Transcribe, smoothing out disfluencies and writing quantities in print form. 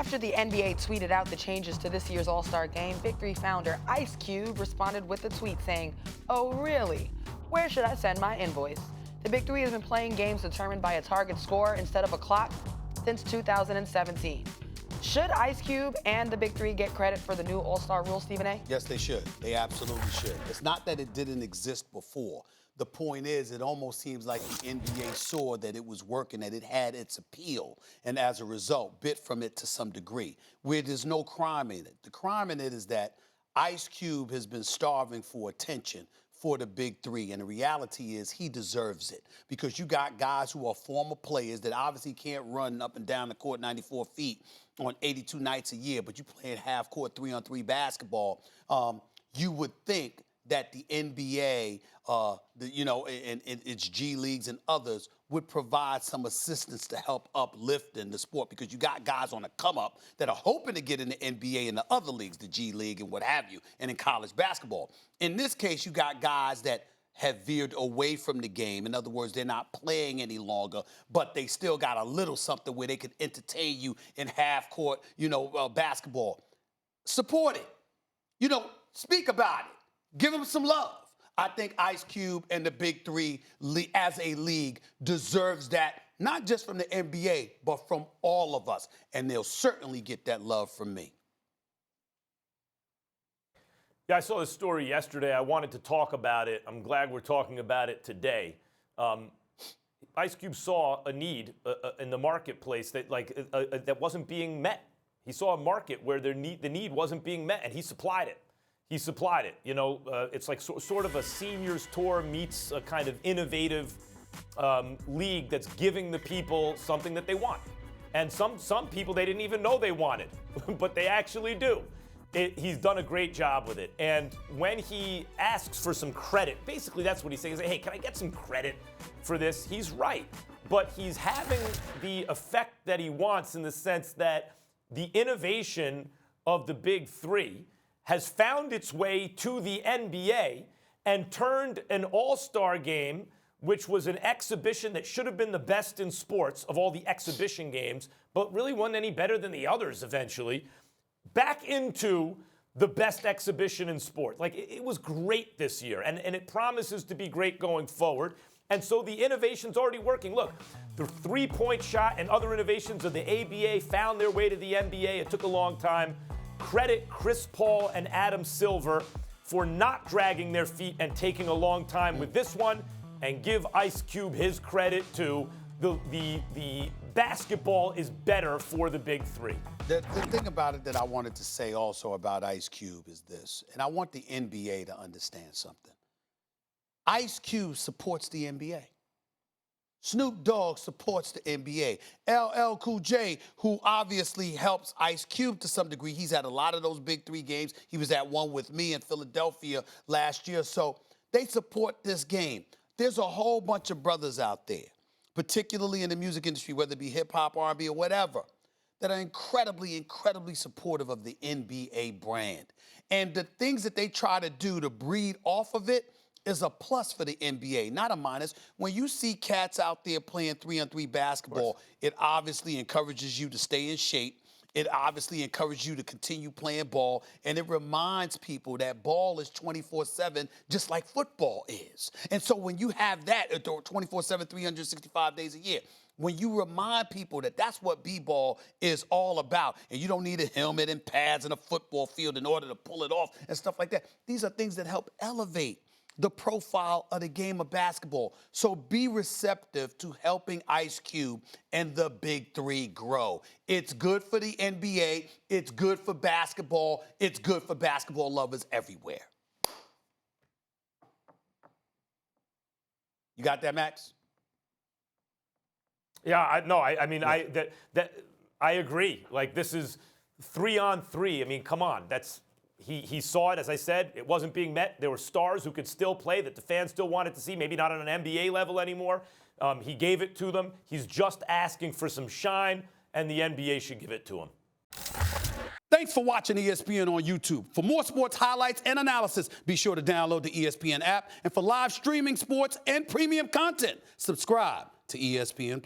After the NBA tweeted out the changes to this year's All-Star Game, BIG3 founder Ice Cube responded with a tweet saying, "Oh really? Where should I send my invoice?" The BIG3 has been playing games determined by a target score instead of a clock since 2017. Should Ice Cube and the BIG3 get credit for the new All-Star rule, Stephen A? Yes, they should. They absolutely should. It's not that it didn't exist before. The point is, it almost seems like the NBA saw that it was working, that it had its appeal, and as a result, bit from it to some degree, where there's no crime in it. The crime in it is that Ice Cube has been starving for attention for the BIG3, and the reality is he deserves it, because you got guys who are former players that obviously can't run up and down the court 94 feet on 82 nights a year, but you playing half-court 3-on-3 basketball. You would think that the NBA, and its G leagues and others would provide some assistance to help uplifting the sport, because you got guys on the come up that are hoping to get in the NBA and the other leagues, the G League and what have you, and in college basketball. In this case, you got guys that have veered away from the game. In other words, they're not playing any longer, but they still got a little something where they could entertain you in half-court, basketball. Support it. Speak about it. Give them some love. I think Ice Cube and the BIG3 as a league deserves that, not just from the NBA, but from all of us. And they'll certainly get that love from me. Yeah, I saw this story yesterday. I wanted to talk about it. I'm glad we're talking about it today. Ice Cube saw a need in the marketplace that wasn't being met. He saw a market where the need wasn't being met, and he supplied it. It's like sort of a seniors tour meets a kind of innovative league that's giving the people something that they want. And some people they didn't even know they wanted, but they actually do. He's done a great job with it. And when he asks for some credit, basically that's what he's saying. He's like, hey, can I get some credit for this? He's right. But he's having the effect that he wants, in the sense that the innovation of the BIG3 has found its way to the NBA and turned an all-star game, which was an exhibition that should have been the best in sports of all the exhibition games, but really wasn't any better than the others eventually, back into the best exhibition in sport. It was great this year, and it promises to be great going forward. And so the innovation's already working. Look, the three-point shot and other innovations of the ABA found their way to the NBA. It took a long time. Credit Chris Paul and Adam Silver for not dragging their feet and taking a long time with this one, and give Ice Cube his credit too. The basketball is better for the BIG3. The thing about it that I wanted to say also about Ice Cube is this, and I want the NBA to understand something. Ice Cube supports the NBA. Snoop Dogg supports the NBA. LL Cool J, who obviously helps Ice Cube to some degree, he's had a lot of those BIG3 games. He was at one with me in Philadelphia last year. So they support this game. There's a whole bunch of brothers out there, particularly in the music industry, whether it be hip-hop, R&B, or whatever, that are incredibly, incredibly supportive of the NBA brand. And the things that they try to do to breed off of it is a plus for the NBA, not a minus. When you see cats out there playing 3-on-3 basketball, it obviously encourages you to stay in shape. It obviously encourages you to continue playing ball, and it reminds people that ball is 24/7, just like football is. And so when you have that 24/7, 365 days a year, when you remind people that that's what b-ball is all about, and you don't need a helmet and pads and a football field in order to pull it off and stuff like that, these are things that help elevate the profile of the game of basketball. So be receptive to helping Ice Cube and the BIG3 grow. It's good for the NBA. It's good for basketball. It's good for basketball lovers everywhere. You got that, Max? Yeah, I agree. This is 3-on-3. I mean, come on, He saw it, as I said. It wasn't being met. There were stars who could still play that the fans still wanted to see, maybe not on an NBA level anymore. He gave it to them. He's just asking for some shine, and the NBA should give it to him. Thanks for watching ESPN on YouTube. For more sports highlights and analysis, be sure to download the ESPN app. And for live streaming sports and premium content, subscribe to ESPN+.